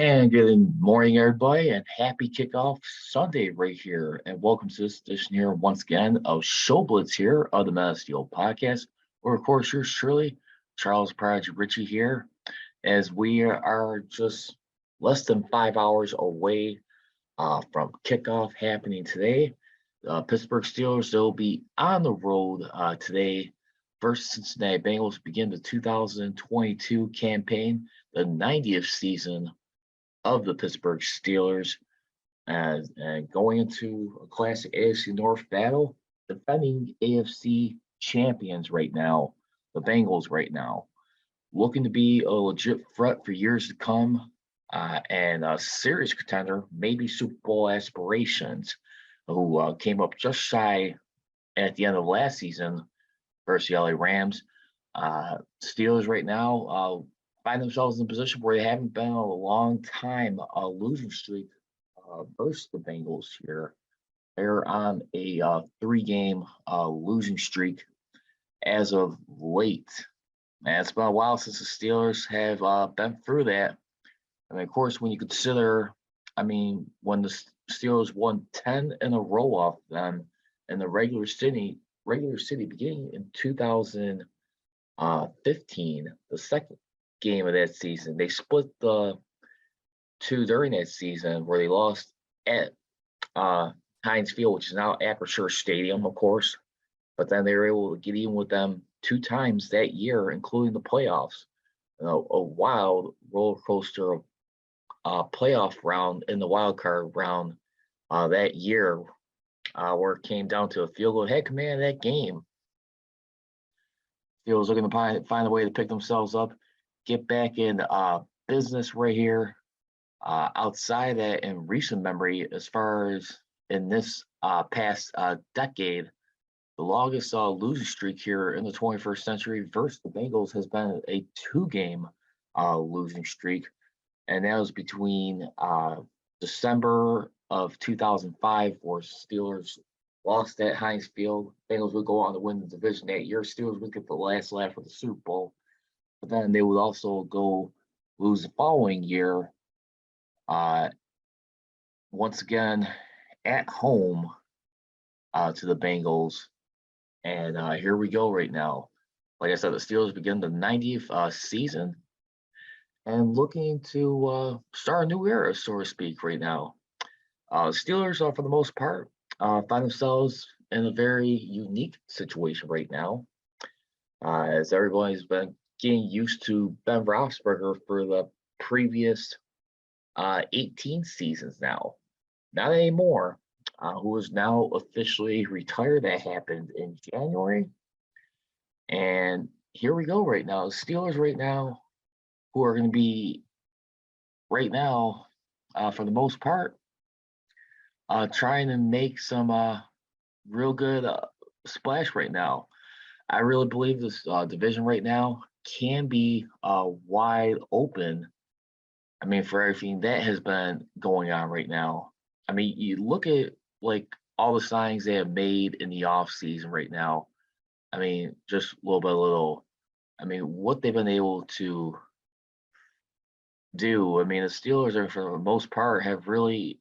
And good morning, everybody, and happy kickoff Sunday right here. And welcome to this edition here once again of Show Blitz here of the Menace Steel podcast. Or, of course, yours truly, Charles Prodigy Richey here, as we are just less than 5 hours away from kickoff happening today. Pittsburgh Steelers, they'll be on the road today versus Cincinnati Bengals, begin the 2022 campaign, the 90th season of the Pittsburgh Steelers, and going into a classic AFC North battle, defending AFC champions right now, the Bengals right now, looking to be a legit threat for years to come, and a serious contender, maybe Super Bowl aspirations, who came up just shy at the end of last season versus the LA Rams. Steelers right now find themselves in a position where they haven't been in a long time, a losing streak versus the Bengals here. They're on a three-game losing streak as of late. And it's been a while since the Steelers have been through that. I mean, of course, when you consider, when the Steelers won 10 in a row off them in the regular city beginning in 2015, the second game of that season. They split the two during that season where they lost at Heinz Field, which is now Acrisure Stadium, of course. But then they were able to get even with them two times that year, including the playoffs. A wild roller coaster playoff round in the wild card round that year, where it came down to a field goal. Had command of that game. Steelers looking to find a way to pick themselves up, get back in business right here. Outside that, in recent memory, as far as in this past decade, the longest losing streak here in the 21st century versus the Bengals has been a two-game losing streak, and that was between December of 2005, where Steelers lost at Heinz Field. Bengals would go on to win the division that year. Steelers would get the last laugh of the Super Bowl, but then they would also go lose the following year, once again at home to the Bengals. And here we go right now. Like I said, the Steelers begin the 90th season and looking to start a new era, so to speak, right now. Steelers, for the most part, find themselves in a very unique situation right now, as everybody's been getting used to Ben Roethlisberger for the previous 18 seasons now. Not anymore. Who is now officially retired. That happened in January. And here we go right now. The Steelers right now, who are going to be right now, for the most part, trying to make some real good splash right now. I really believe this division right now can be wide open. I mean, for everything that has been going on right now. I mean, you look at like all the signings they have made in the off season right now. I mean, just little by little. I mean, what they've been able to do. I mean, the Steelers are, for the most part, have really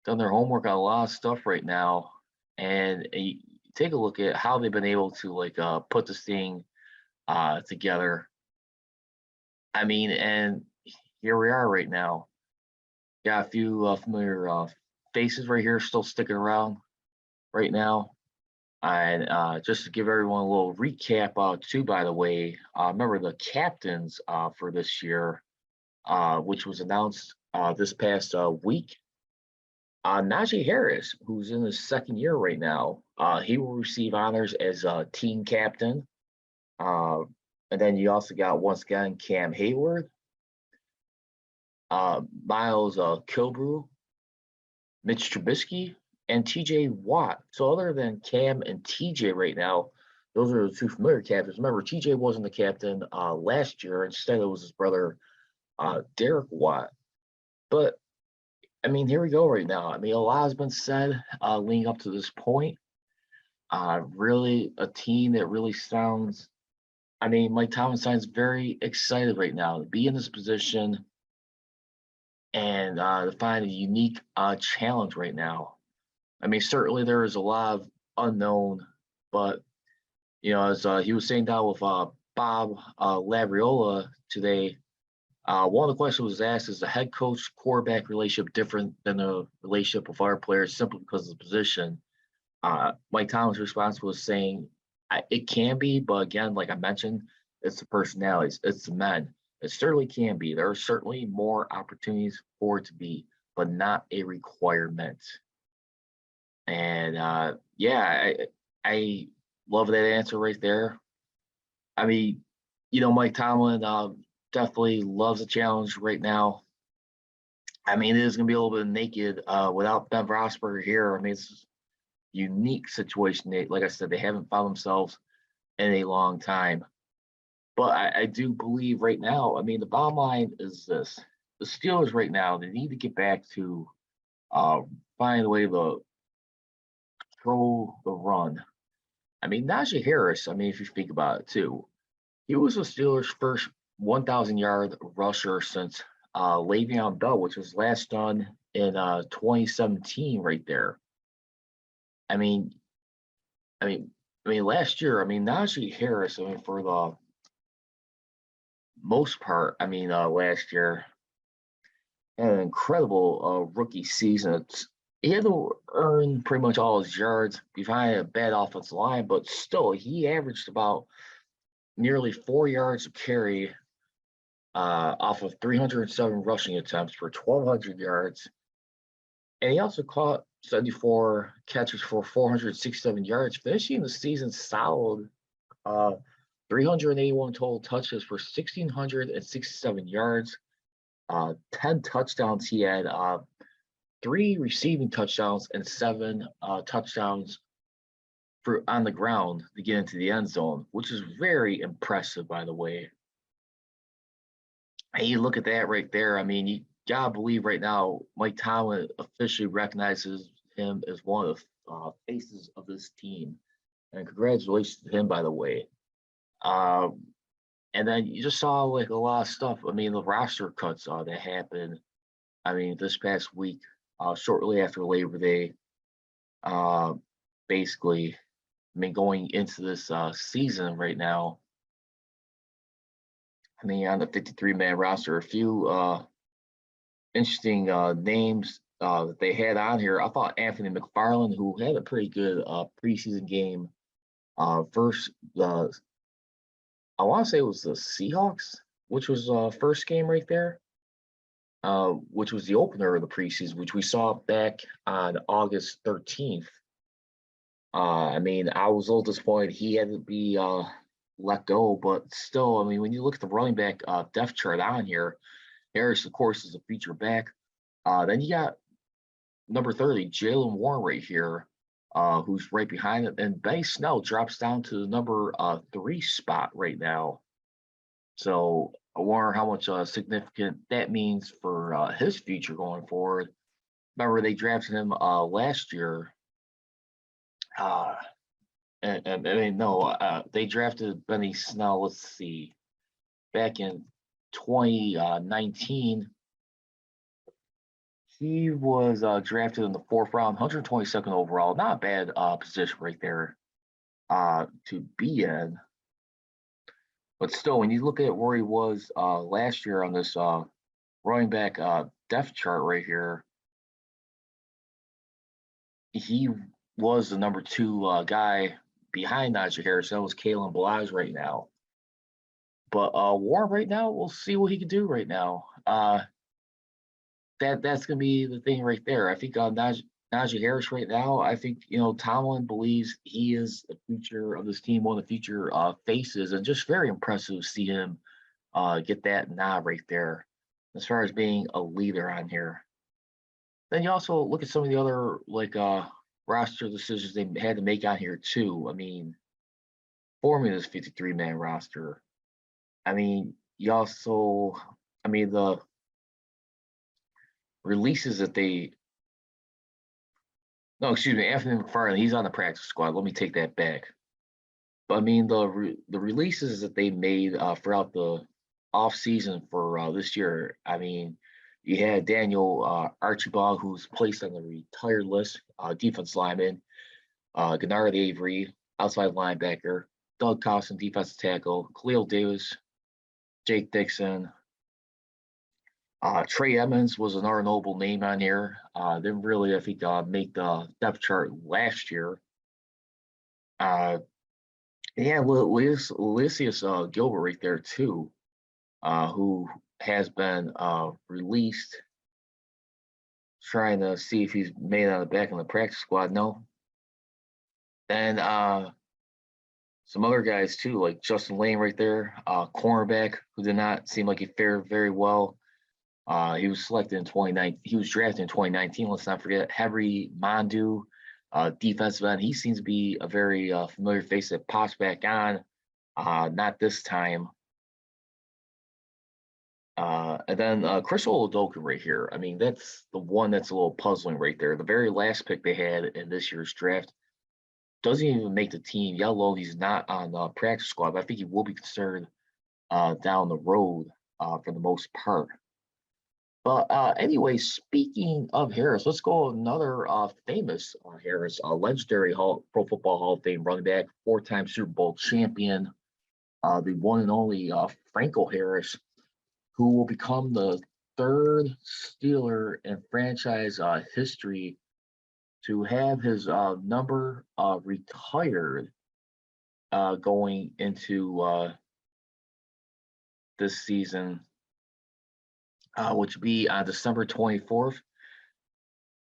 done their homework on a lot of stuff right now. And you take a look at how they've been able to put this thing together. I mean, and here we are right now. Got a few familiar faces right here still sticking around right now. And just to give everyone a little recap, too, by the way, remember the captains for this year, which was announced this past week. Najee Harris, who's in his second year right now, he will receive honors as a team captain. And then you also got, once again, Cam Hayward, Miles Kilbrew, Mitch Trubisky, and TJ Watt. So other than Cam and TJ right now, those are the two familiar captains. Remember, TJ wasn't the captain last year. Instead, it was his brother, Derek Watt. But, I mean, here we go right now. I mean, a lot has been said leading up to this point. Really a team that really sounds, I mean, Mike Tomlin sounds very excited right now to be in this position and to find a unique challenge right now. I mean, certainly there is a lot of unknown, but as he was saying down with Bob Labriola today, one of the questions was asked: is the head coach quarterback relationship different than the relationship with our players simply because of the position? Mike Tomlin's response was saying it can be, but again, like I mentioned, it's the personalities, it's the men. It certainly can be. There are certainly more opportunities for it to be, but not a requirement. And yeah, I love that answer right there. I mean, Mike Tomlin definitely loves a challenge right now. I mean, it is going to be a little bit naked without Ben Roethlisberger here. I mean, it's a unique situation. Like I said, they haven't found themselves in a long time. But I do believe right now, I mean, the bottom line is this. The Steelers right now, they need to get back to find a way to control the run. I mean, Najee Harris, I mean, if you think about it too, he was the Steelers' first 1,000-yard rusher since Le'Veon Bell, which was last done in 2017 right there. I mean, last year, I mean, Najee Harris, I mean, for the most part, I mean, last year, had an incredible rookie season. He had to earn pretty much all his yards behind a bad offensive line, but still, he averaged about nearly 4 yards a carry off of 307 rushing attempts for 1,200 yards. And he also caught 74 catches for 467 yards, finishing the season solid. 381 total touches for 1,667 yards, 10 touchdowns. He had 3 receiving touchdowns and 7 touchdowns on the ground to get into the end zone, which is very impressive, by the way. Hey, you look at that right there. I mean, you gotta believe right now, Mike Tomlin officially recognizes him as one of the faces of this team, and congratulations to him, by the way. And then you just saw like a lot of stuff. I mean, the roster cuts that happened. I mean, this past week, shortly after Labor Day, basically, I mean, going into this season right now, I mean, on the 53-man roster, a few interesting names that they had on here. I thought Anthony McFarland, who had a pretty good preseason game, versus I want to say it was the Seahawks, which was first game right there, which was the opener of the preseason, which we saw back on August 13th. I mean, I was a little disappointed he had to be let go, but still, I mean, when you look at the running back depth chart on here, Harris, of course, is a feature back. Then you got number 30, Jalen Warren right here, who's right behind it. And Benny Snell drops down to the number 3 spot right now. So I wonder how much significant that means for his future going forward. Remember, they drafted him last year. They drafted Benny Snell, let's see, back in 2019. He was drafted in the 4th round, 122nd overall. Not a bad position right there to be in. But still, when you look at where he was last year on this running back depth chart right here, he was the number 2 guy behind Najee Harris. That was Kalen Balaj right now. But Warren right now, we'll see what he can do right now. That's gonna be the thing right there. I think Najee Harris right now, I think Tomlin believes he is the future of this team, one of the future faces, and just very impressive to see him get that nod right there as far as being a leader on here. Then you also look at some of the other roster decisions they had to make on here too. I mean, forming this 53-man roster. I mean, the releases that Anthony McFarland, he's on the practice squad. Let me take that back. But I mean, the releases that they made throughout the off season for this year. I mean, You had Daniel Archibald, who's placed on the retired list, defense lineman, Gennard Avery, outside linebacker, Doug Costin, defensive tackle, Khalil Davis, Jake Dixon. Trey Emmons was another notable name on here. Didn't really, I think, make the depth chart last year. Yeah, Lysius Gilbert right there too, who has been released. Trying to see if he's made out of back in the practice squad. No. And some other guys too, like Justin Lane right there, cornerback, who did not seem like he fared very well. He was selected in 2019. He was drafted in 2019. Let's not forget Henry Mondu, defensive end. He seems to be a very familiar face that pops back on. Not this time. And then Chris Oladokun right here. I mean, that's the one that's a little puzzling right there. The very last pick they had in this year's draft doesn't even make the team. Yellow, he's not on the practice squad, but I think he will be considered down the road for the most part. But anyway, speaking of Harris, let's go another famous Harris, legendary Pro Football Hall of Fame running back, four-time Super Bowl champion, the one and only Franco Harris, who will become the third Steeler in franchise history to have his number retired going into this season, which will be on December 24th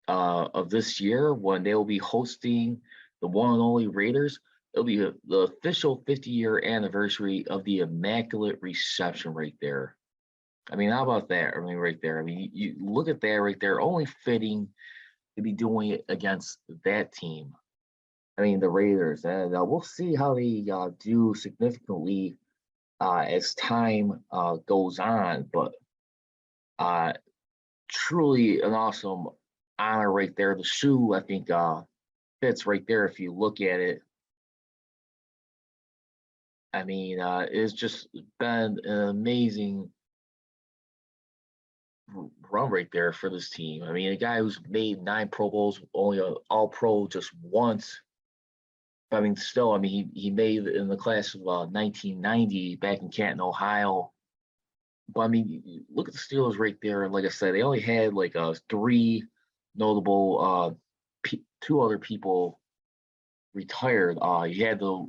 of this year when they will be hosting the one and only Raiders. It'll be the official 50-year anniversary of the Immaculate Reception right there. I mean, how about that? I mean, right there. I mean, you look at that right there. Only fitting to be doing it against that team. I mean, the Raiders. And we'll see how they do significantly as time goes on. But truly an awesome honor right there. The shoe, I think, fits right there if you look at it. I mean, it's just been an amazing run right there for this team. I mean, a guy who's made 9 Pro Bowls, only an All Pro just once. I mean, still, I mean, he made in the class of 1990 back in Canton, Ohio. But I mean, look at the Steelers right there. Like I said, they only had like 3 notable, 2 other people retired. You had the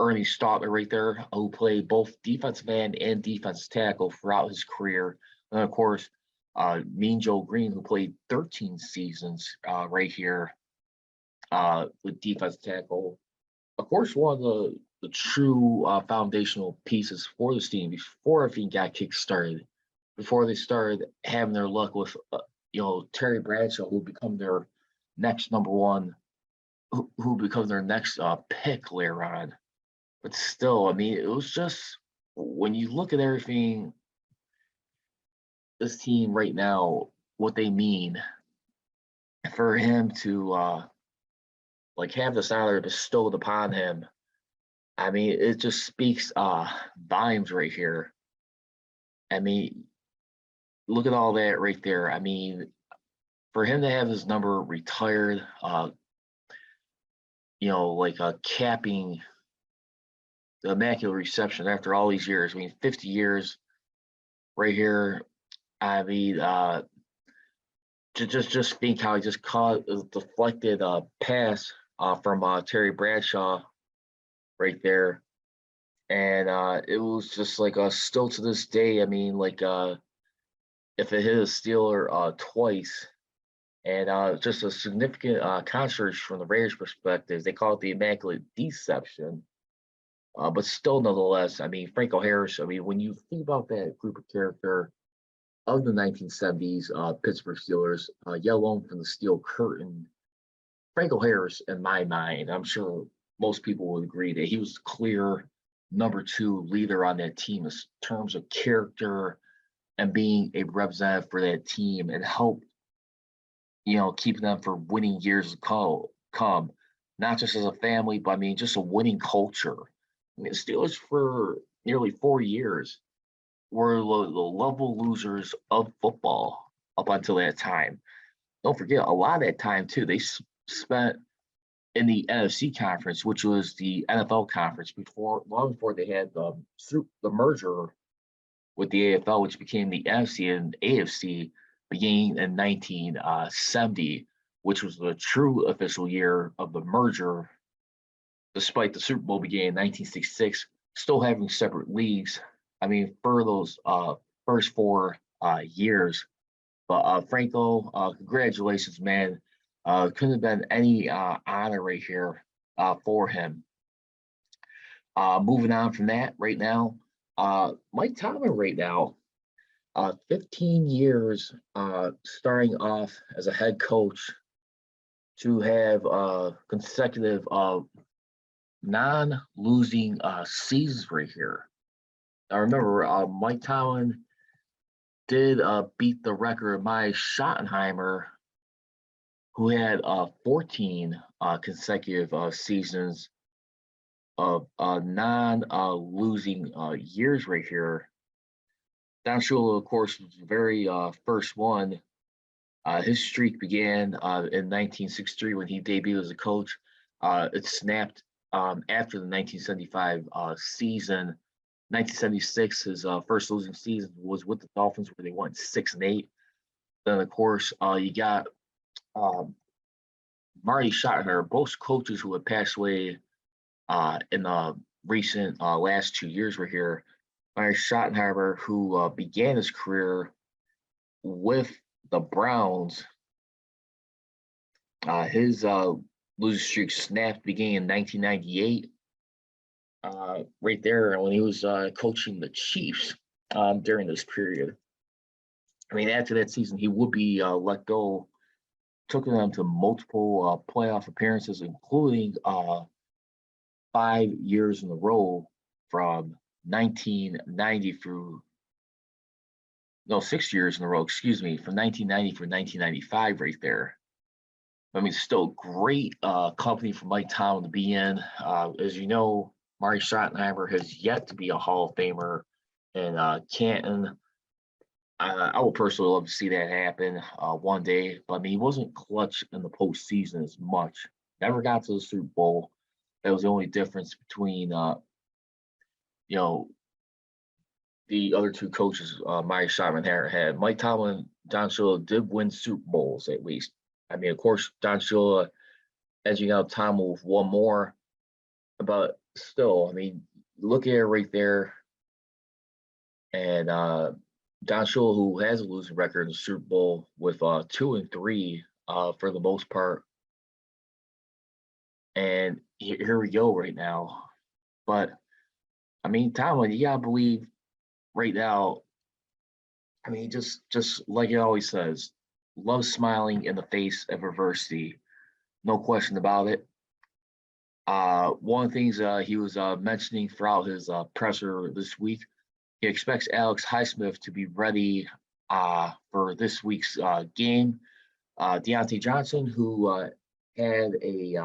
Ernie Stautner right there, who played both defensive end and defensive tackle throughout his career. And of course, Mean Joe Green, who played 13 seasons right here with defensive tackle. Of course, one of the true foundational pieces for this team before everything got kick-started, before they started having their luck with, Terry Bradshaw, who become their next number one, who becomes their next pick later on. But still, I mean, it was just, when you look at everything, this team right now, what they mean, for him to have this honor bestowed upon him, I mean, it just speaks volumes right here. I mean, look at all that right there. I mean, for him to have his number retired, capping the Immaculate Reception after all these years. I mean, 50 years right here. I mean, just think how he just caught a deflected pass from Terry Bradshaw right there. And it was just like still to this day, I mean, if it hit a Steeler twice, and just a significant controversy from the Raiders' perspective, they call it the Immaculate Deception. But still, nonetheless, I mean, Franco Harris, I mean, when you think about that group of character of the 1970s Pittsburgh Steelers, yellow from the Steel Curtain, Franco Harris, in my mind, I'm sure most people would agree that he was the clear number 2 leader on that team in terms of character and being a representative for that team and help, keeping them for winning years to come, not just as a family, but I mean, just a winning culture. I mean, the Steelers for nearly 4 years were the level losers of football up until that time. Don't forget, a lot of that time too, they spent in the NFC conference, which was the NFL conference long before they had the merger with the AFL, which became the NFC and AFC, beginning in 1970, which was the true official year of the merger, despite the Super Bowl beginning in 1966, still having separate leagues. I mean, for those first 4 years. But Franco, congratulations, man. Couldn't have been any honor right here for him. Moving on from that, right now, Mike Tomlin right now, 15 years starting off as a head coach to have consecutive non-losing seasons right here. I remember Mike Tomlin did beat the record of Mike Schottenheimer, who had 14 consecutive seasons of non-losing years right here. Don Shula, of course, was the very first one. His streak began in 1963 when he debuted as a coach. It snapped after the 1975 season. 1976, his first losing season was with the Dolphins, where they went 6-8. Then, of course, you got Marty Schottenheimer, both coaches who had passed away in the recent last 2 years were here. Marty Schottenheimer, who began his career with the Browns, his losing streak snapped beginning in 1998. Right there when he was coaching the Chiefs during this period. I mean, after that season, he would be let go. Took them to multiple playoff appearances, including 5 years in a row from 1990 through, no, 6 years in a row, excuse me, from 1990 through 1995 right there. I mean, still great company for Mike Tomlin to be in. As you know, Marty Schottenheimer has yet to be a Hall of Famer in Canton. I would personally love to see that happen one day, but I mean, he wasn't clutch in the postseason as much. Never got to the Super Bowl. That was the only difference between, you know, the other two coaches Marty Schottenheimer had. Mike Tomlin, Don Shula did win Super Bowls at least. I mean, of course, Don Shula edging out Tomlin with one more, but still, I mean, look at it right there. And Don Shula, who has a losing record in the Super Bowl with 2-3 for the most part. And here we go right now. But I mean, Tomlin, you gotta believe right now. I mean, just like he always says, loves smiling in the face of adversity. No question about it. One of the things he was mentioning throughout his presser this week, he expects Alex Highsmith to be ready for this week's game. Deontay Johnson, who had a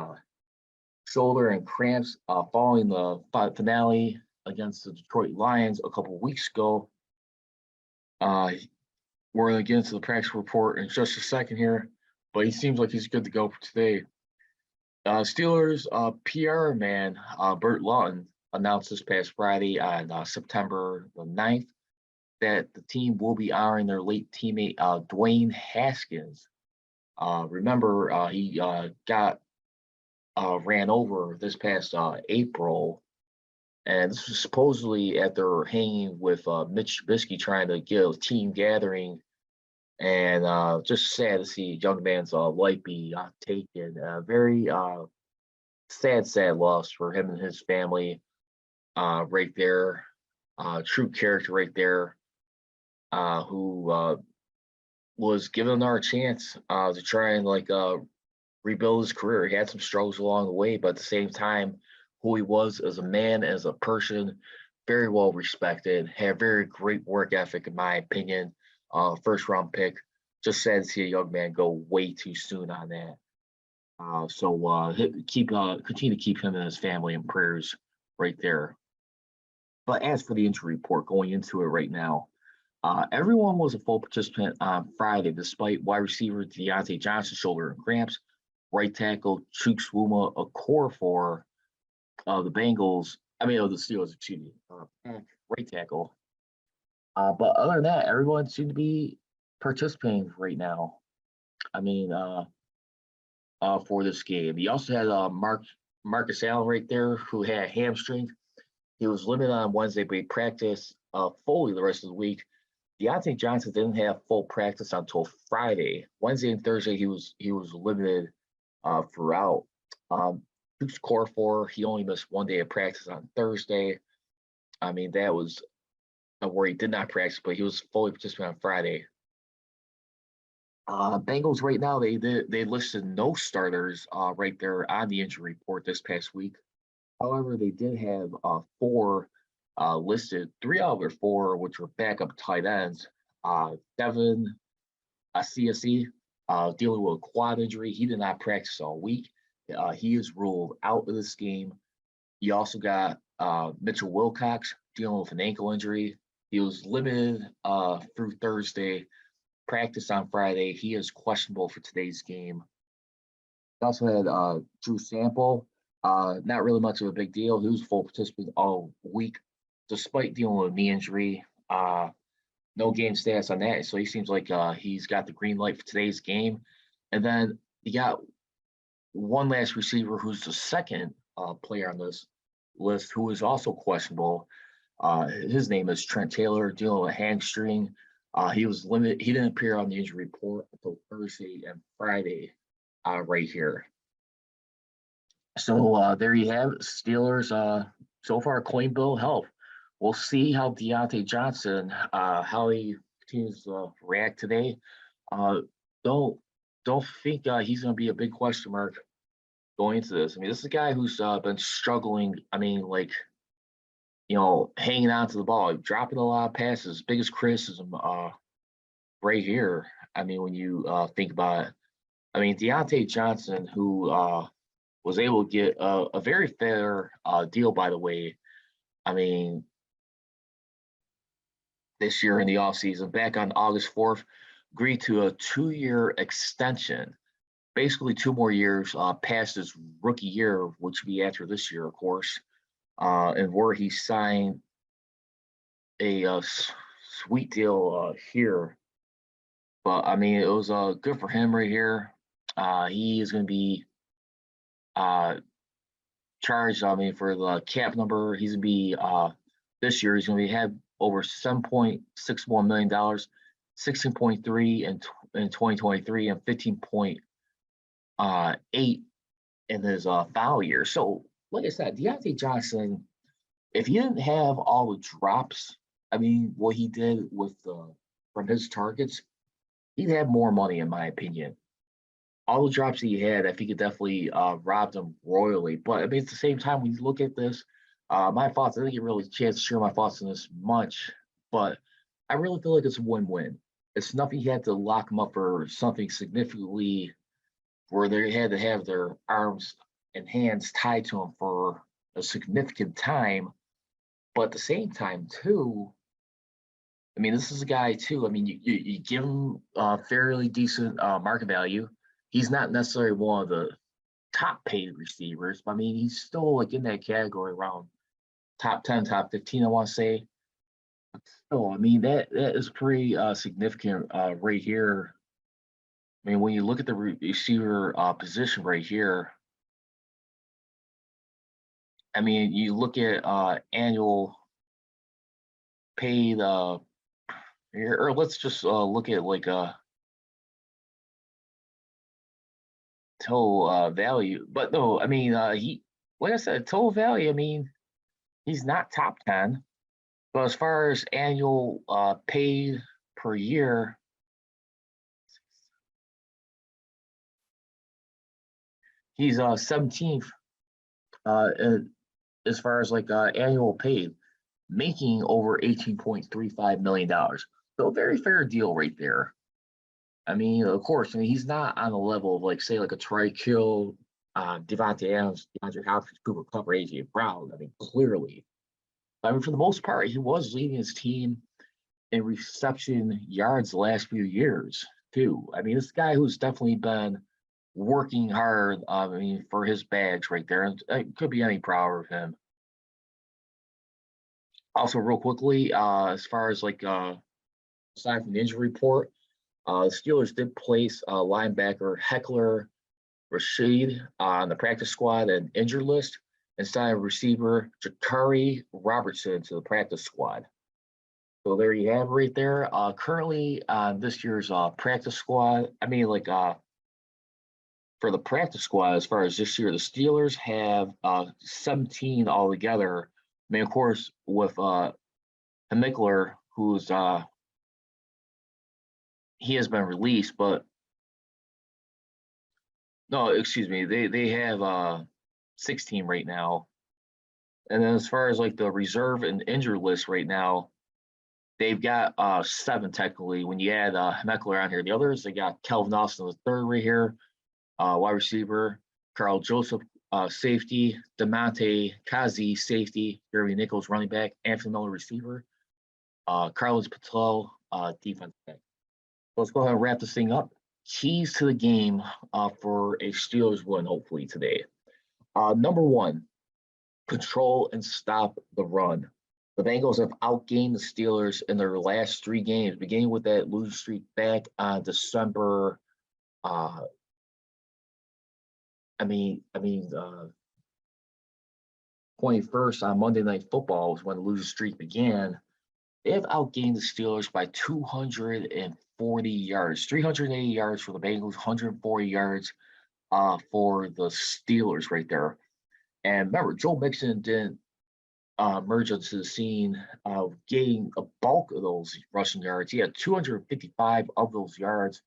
shoulder and cramps following the finale against the Detroit Lions a couple weeks ago. We're going to get into the practice report in just a second here, but he seems like he's good to go for today. Steelers PR man Burt Lawton announced this past Friday on September the 9th that the team will be honoring their late teammate Dwayne Haskins. Remember, he got ran over this past April, and this was supposedly after hanging with Mitch Trubisky trying to get a team gathering. And just sad to see a young man's life be taken. Very sad loss for him and his family right there. True character right there, who was given another chance to try and rebuild his career. He had some struggles along the way, but at the same time, who he was as a man, as a person, very well respected, had very great work ethic, in my opinion. First round pick. Just sad to see a young man go way too soon on that. So continue to keep him and his family in prayers right there. But as for the injury report going into it right now, everyone was a full participant on Friday, despite wide receiver Deontay Johnson shoulder and cramps, right tackle Chukwuma Okorafor of the Bengals, of the Steelers, excuse me, right tackle. But other than that, everyone seemed to be participating right now. I mean, for this game, he also had Marcus Allen right there, who had hamstring. He was limited on Wednesday, but he practiced fully the rest of the week. Deontay Johnson didn't have full practice until Friday. Wednesday and Thursday, he was limited throughout. Duke's core four, he only missed 1 day of practice on Thursday. I mean, that was where he did not practice, but he was fully participating on Friday. Bengals right now, they listed no starters right there on the injury report this past week. However, they did have four listed, three out of their four, which were backup tight ends. Devin CSE dealing with a quad injury. He did not practice all week. He is ruled out of this game. You also got Mitchell Wilcox dealing with an ankle injury. He was limited through Thursday, practice on Friday. He is questionable for today's game. We also had Drew Sample, not really much of a big deal. He was full participant all week, despite dealing with a knee injury. No game stats on that, so he seems like he's got the green light for today's game. And then you got one last receiver who's the second player on this list who is also questionable. His name is Trent Taylor, dealing with a hamstring. He was limited. He didn't appear on the injury report until Thursday and Friday, right here. So there you have it. Steelers so far clean bill of health. We'll see how Deontay Johnson, how he continues to react today. Don't think he's going to be a big question mark going into this. I mean, this is a guy who's been struggling. I mean, like, hanging on to the ball, dropping a lot of passes. Biggest criticism right here. I mean, when you think about it, I mean, Deontay Johnson, who was able to get a very fair deal, by the way. I mean, this year in the offseason, back on August 4th, agreed to a 2-year extension, basically 2 more years past his rookie year, which would be after this year, of course, and where he signed a sweet deal here. But, I mean, it was good for him right here. He is going to be charged, I mean, for the cap number. He's going to be, this year, he's going to have over $7.61 million, 16.3 in 2023, and 15.8 in his foul year. So, like I said, Deontay Johnson, if he didn't have all the drops, I mean, what he did with from his targets, he'd have more money, in my opinion. All the drops he had, I think it definitely robbed him royally. But I mean, at the same time, when you look at this, my thoughts, I didn't get really a chance to share my thoughts on this much, but I really feel like it's a win-win. It's nothing he had to lock him up for something significantly where they had to have their arms and hands tied to him for a significant time. But at the same time, too, I mean, this is a guy, too. I mean, you give him fairly decent market value. He's not necessarily one of the top paid receivers, but I mean, he's still like in that category around top 10, top 15, I want to say. So, I mean, that is pretty significant right here. I mean, when you look at the receiver position right here, I mean, you look at annual paid, or let's just look at like a total value. But no, I mean, like I said, total value, I mean, he's not top 10. But as far as annual paid per year, he's 17th as far as like annual paid, making over $18.35 million. So a very fair deal right there. I mean, of course, I mean, he's not on the level of like, say, like a Troy Kill, Devontae Adams, DeAndre Hopkins, Cooper Kupp, or AJ Brown. I mean, clearly. I mean, for the most part, he was leading his team in reception yards the last few years, too. I mean, this guy who's definitely been working hard, I mean, for his badge right there. And I could be any prouder of him. Also, real quickly, as far as aside from the injury report, the Steelers did place linebacker Heckler Richey on the practice squad and injured list and signed receiver Jakari Robertson to the practice squad. So there you have it right there. Currently on this year's practice squad, for the practice squad, as far as this year, the Steelers have 17 altogether. I mean, of course, with Hemickler, who's he has been released, but no, excuse me, they have 16 right now. And then as far as like the reserve and injured list right now, they've got 7 technically when you add Hemickler on here. The others, they got Kelvin Austin the third right here, wide receiver, Carl Joseph, safety, Demonte Kazi, safety, Jeremy Nichols, running back, Anthony Miller, receiver, Carlos Patel, defense back. Let's go ahead and wrap this thing up. Keys to the game for a Steelers win, hopefully, today. Number 1, control and stop the run. The Bengals have outgained the Steelers in their last 3 games, beginning with that losing streak back on December 21st on Monday Night Football was when the losing streak began. They have outgained the Steelers by 240 yards, 380 yards for the Bengals, 140 yards for the Steelers right there. And remember, Joe Mixon didn't merge into the scene, getting a bulk of those rushing yards. He had 255 of those yards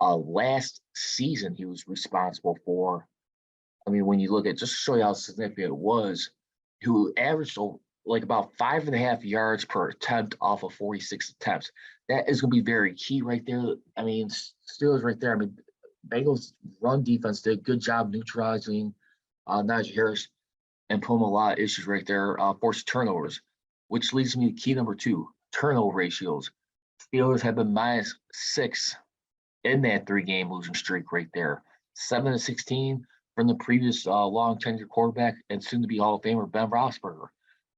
last season he was responsible for. I mean, when you look at, just to show you how significant it was, who averaged like about 5.5 yards per attempt off of 46 attempts. That is going to be very key right there. I mean, Steelers right there. I mean, Bengals run defense did a good job neutralizing Najee Harris and pulling a lot of issues right there, forced turnovers, which leads me to key number 2, turnover ratios. Steelers have been -6 in that 3-game losing streak right there. 7-16 from the previous long tenured quarterback and soon to be Hall of Famer Ben Roethlisberger.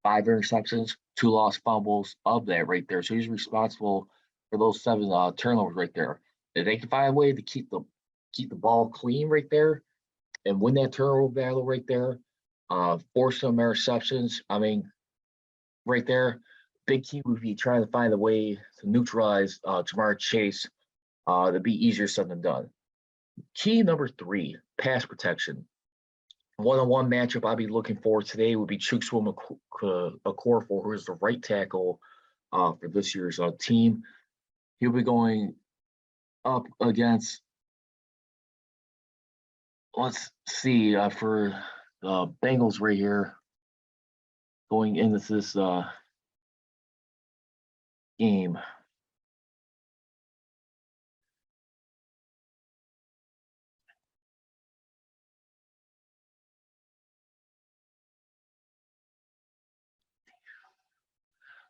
5 interceptions, 2 lost fumbles of that right there. So he's responsible for those 7 turnovers right there. If they can find a way to keep the ball clean right there and win that turnover battle right there, force some interceptions. I mean, right there, big key would be trying to find a way to neutralize Jamar Chase. To be easier said than done. Key number 3, pass protection. One-on-one matchup I'll be looking for today would be Chukwuma Okorafor, who is the right tackle for this year's team. He'll be going up against, let's see, for the Bengals right here, going into this game.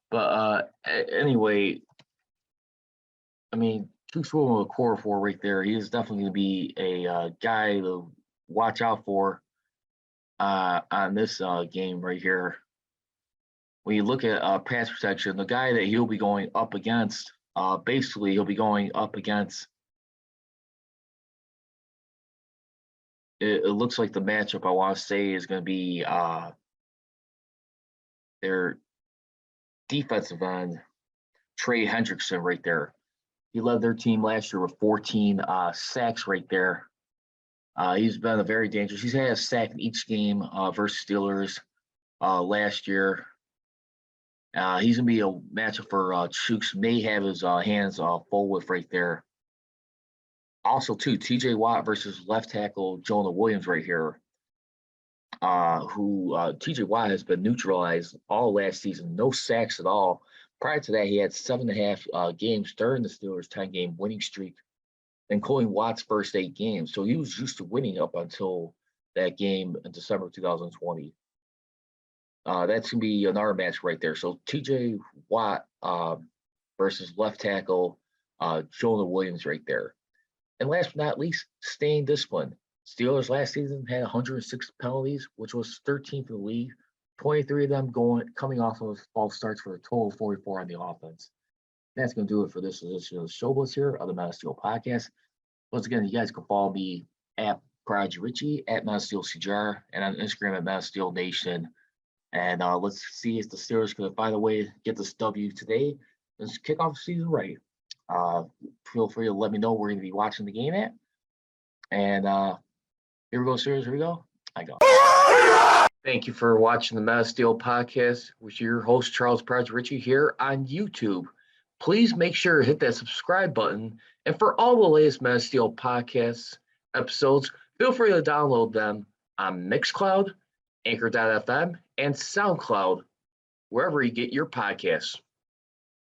But anyway, I mean, Chukwuma Okorafor right there, he is definitely going to be a guy to watch out for on this game right here. When you look at pass protection, the guy that he'll be going up against, basically he'll be going up against, it looks like the matchup I want to say is going to be their defensive end, Trey Hendrickson right there. He led their team last year with 14 sacks right there. He's been a very dangerous. He's had a sack in each game versus Steelers last year. He's going to be a matchup for Chooks. May have his hands full with right there. Also, too, T.J. Watt versus left tackle Jonah Williams right here. Who T.J. Watt has been neutralized all last season. No sacks at all. Prior to that, he had 7.5 games during the Steelers' 10-game winning streak, including Watt's first 8 games. So he was used to winning up until that game in December 2020. That's going to be another match right there. So TJ Watt versus left tackle Jonah Williams right there. And last but not least, staying disciplined. Steelers last season had 106 penalties, which was 13th in the league. 23 of them coming off of false starts for a total of 44 on the offense. That's going to do it for this edition of the Showblitz here of the Man of Steel podcast. Once again, you guys can follow me at Prodigy Richey, at Man of Steel CJR, and on Instagram at Man of Steel Nation. And let's see if the Steelers can find a way to get this W today. Let's kick off the season right. Feel free to let me know where you're going to be watching the game at. And here we go, Steelers. Here we go. I go. Thank you for watching the Man of Steel podcast with your host, Charles Prodigy Richey, here on YouTube. Please make sure to hit that subscribe button. And for all the latest Man of Steel podcast episodes, feel free to download them on Mixcloud, Anchor.fm, and SoundCloud, wherever you get your podcasts.